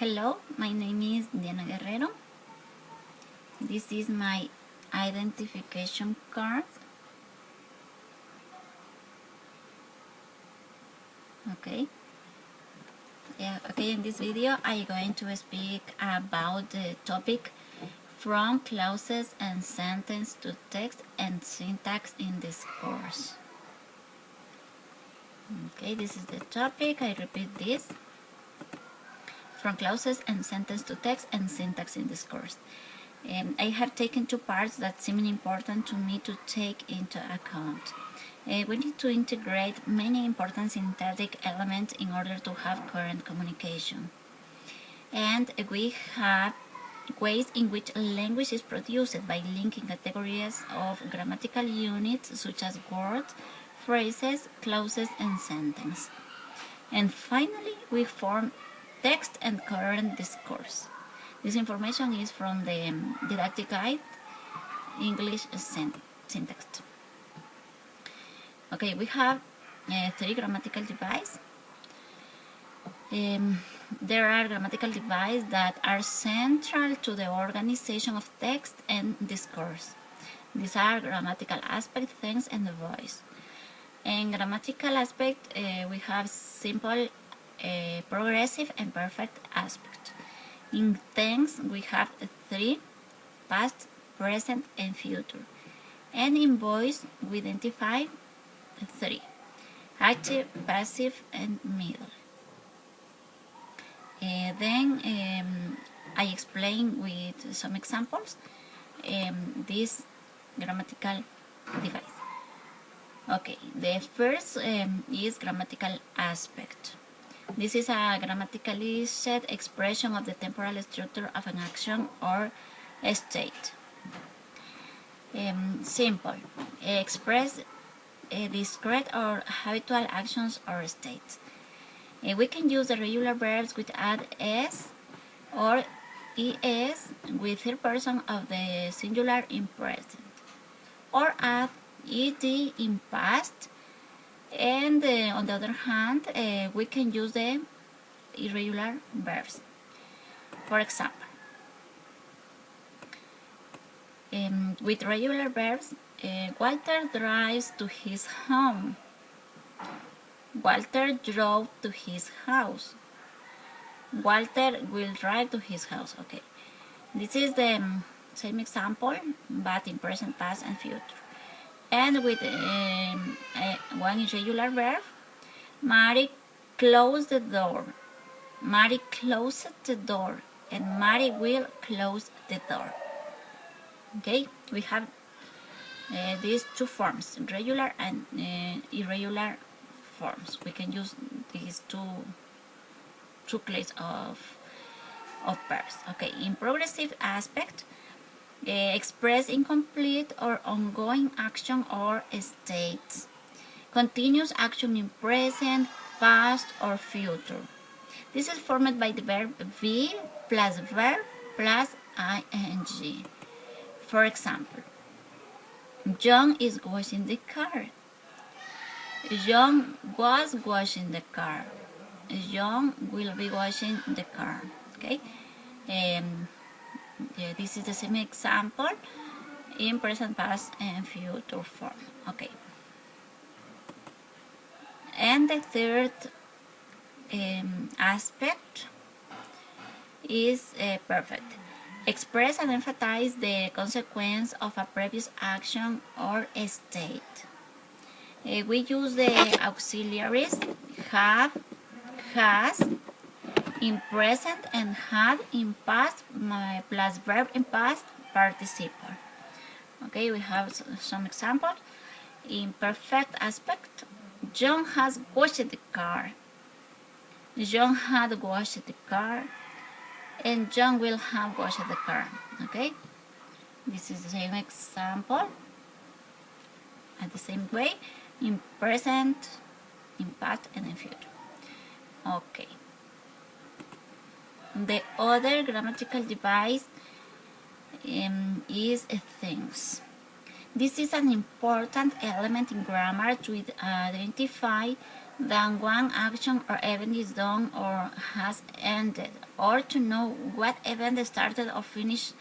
Hello, my name is Diana Guerrero. This is my identification card. Okay. In this video I'm going to speak about the topic from clauses and sentence to text and syntax in this course. Okay, this is the topic. I repeat this. From clauses and sentence to text and syntax in this course. I have taken two parts that seem important to me to take into account. We need to integrate many important syntactic elements in order to have current communication. And we have ways in which language is produced by linking categories of grammatical units such as words, phrases, clauses, and sentences. And finally, we form text and current discourse. This information is from the Didactic Guide English Syntax. Okay, we have three grammatical devices. There are grammatical devices that are central to the organization of text and discourse. These are grammatical aspect, tense, and the voice. In grammatical aspect, we have simple, progressive, and perfect aspect. In tense, we have three: past, present, and future. And in voice, we identify three: active, passive, and middle. Then I explain with some examples this grammatical device. Okay, the first is grammatical aspect. This is a grammatically set expression of the temporal structure of an action or a state. Simple. Express discrete or habitual actions or states. We can use the regular verbs with add s or es with third person of the singular in present, or add ed in past, and on the other hand, we can use the irregular verbs. For example, with regular verbs, Walter drives to his home. Walter drove to his house. Walter will drive to his house. Okay, this is the same example, but in present, past, and future. And with one irregular verb, Mary closed the door. Mary closed the door, and Mary will close the door. Okay, we have these two forms, regular and irregular forms. We can use these two classes of verbs. Okay, in progressive aspect, express incomplete or ongoing action or states. Continuous action in present, past, or future. This is formed by the verb be plus verb plus ing. For example, John is washing the car. John was washing the car. John will be washing the car. Okay. This is the same example in present, past, and future form. Okay. And the third aspect is perfect. Express and emphasize the consequence of a previous action or state. We use the auxiliaries have, has in present, and had in past plus verb in past participle. Okay, we have some examples. In perfect aspect, John has washed the car. John had washed the car, and John will have washed the car. Okay, this is the same example. At the same way, in present, in past, and in future. Okay. The other grammatical device is things. This is an important element in grammar to identify that one action or event is done or has ended, or to know what event started or finished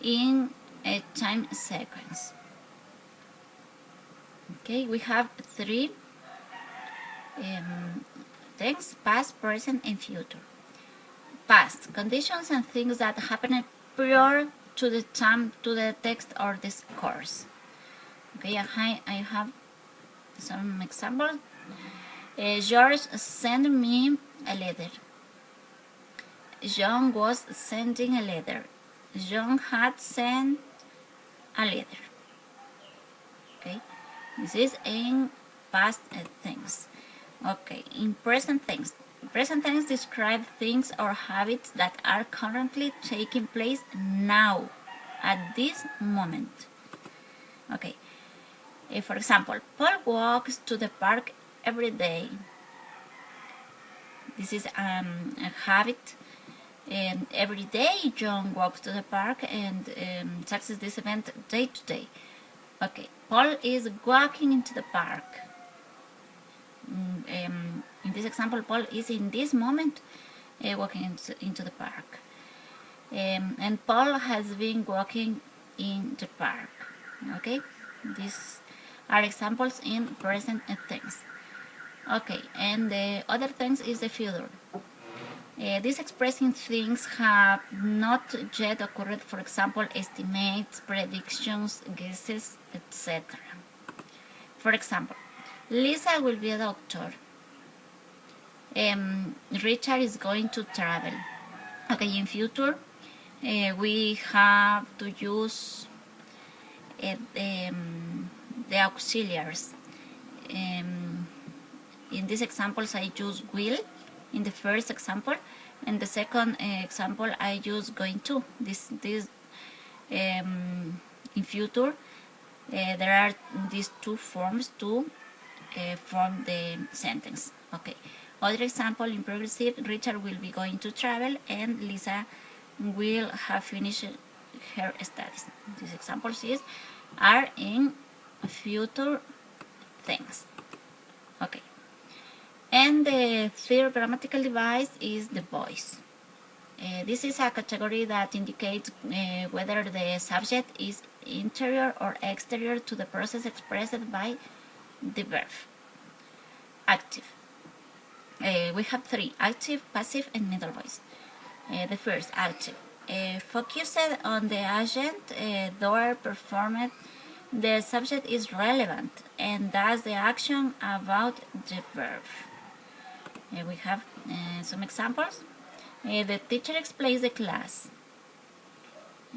in a time sequence. Okay, we have three things: past, present, and future. Past, conditions and things that happened prior to the time to the text or discourse. Okay, I have some examples. George sent me a letter. John was sending a letter. John had sent a letter. Okay, this is in past things. Okay, in present things. Present tense describe things or habits that are currently taking place now, at this moment. Okay, for example, Paul walks to the park every day. This is a habit. Every day John walks to the park and success this event day to day. Okay, Paul is walking into the park. In this example, Paul is in this moment walking into the park. And Paul has been walking in the park. Okay, these are examples in present things. Okay, and the other things is the future. These expressing things have not yet occurred, for example, estimates, predictions, guesses, etc. For example, Lisa will be a doctor. Richard is going to travel. Okay, in future, we have to use the auxiliaries. In these examples, I use will in the first example, and the second example I use going to. This in future, there are these two forms to form the sentence. Okay. Other example in progressive, Richard will be going to travel and Lisa will have finished her studies. These examples are in future things. Okay. And the third grammatical device is the voice. This is a category that indicates whether the subject is interior or exterior to the process expressed by the verb. Active. We have three: active, passive, and middle voice. The first, active. Focused on the agent, though performed, the subject is relevant and does the action about the verb. We have some examples. The teacher explains the class.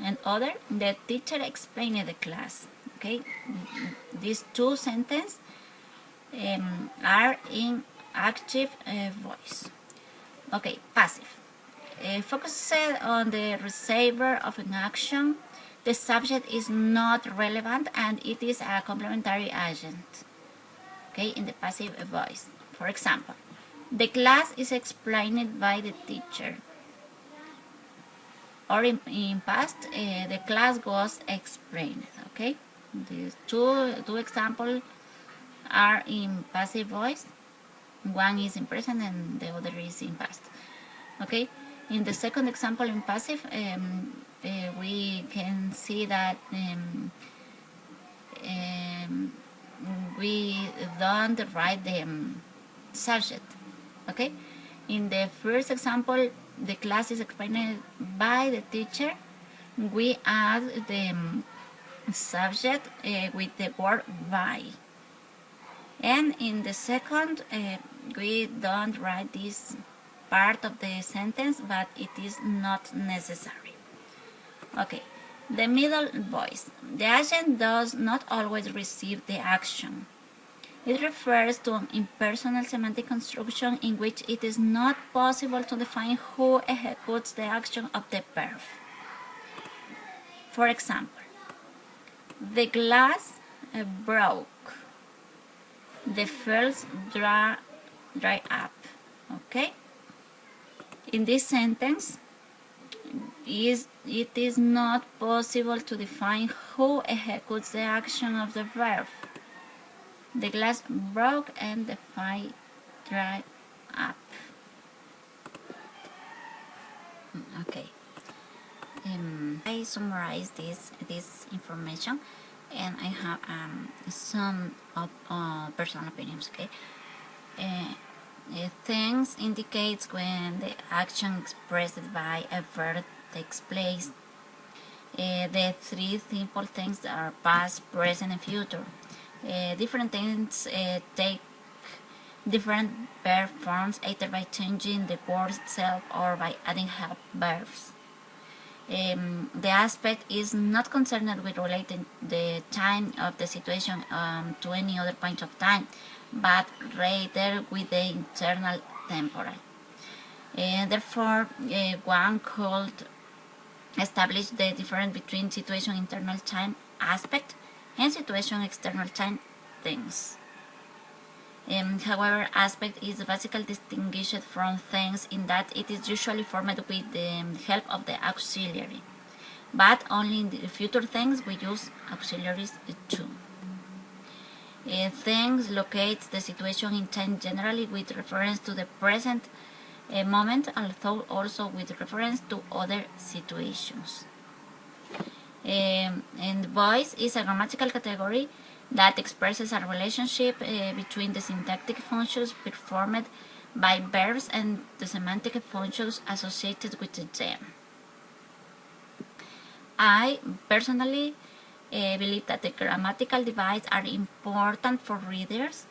And other, the teacher explained the class. Okay, these two sentences are in active voice. Okay, passive. Focused on the receiver of an action, the subject is not relevant and it is a complementary agent. Okay, in the passive voice. For example, the class is explained by the teacher. Or in past, the class was explained. Okay, these two examples are in passive voice. One is in present and the other is in past. Okay, in the second example in passive, we can see that we don't write the subject. Okay, in the first example, the class is explained by the teacher. We add the subject with the word by. And in the second, we don't write this part of the sentence, but it is not necessary. Okay, the middle voice. The agent does not always receive the action. It refers to an impersonal semantic construction in which it is not possible to define who executes the action of the verb. For example, the glass broke. The fields dry up. Okay? In this sentence, it is not possible to define who executes the action of the verb. The glass broke and the drive up. Okay. I summarize this information, and I have some personal opinions. Okay. Things indicates when the action expressed by a verb takes place. The three simple things are past, present, and future. Different things take different verb forms either by changing the word itself or by adding help verbs. The aspect is not concerned with relating the time of the situation to any other point of time, but rather with the internal temporal. Therefore, one could establish the difference between situation internal time aspect and situation external time things. However, aspect is basically distinguished from things in that it is usually formed with the help of the auxiliary, but only in the future things we use auxiliaries too. Things locate the situation in time generally with reference to the present moment, although also with reference to other situations. And voice is a grammatical category that expresses a relationship between the syntactic functions performed by verbs and the semantic functions associated with them. I personally believe that the grammatical divides are important for readers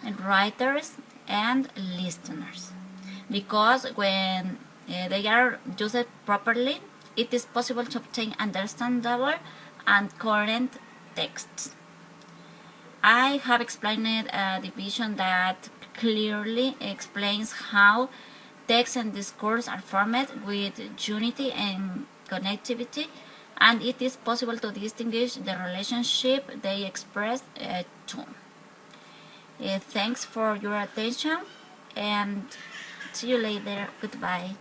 and writers and listeners, because when they are used properly, it is possible to obtain understandable and current texts. I have explained a division that clearly explains how text and discourse are formed with unity and connectivity, and it is possible to distinguish the relationship they express to. Thanks for your attention, and see you later. Goodbye.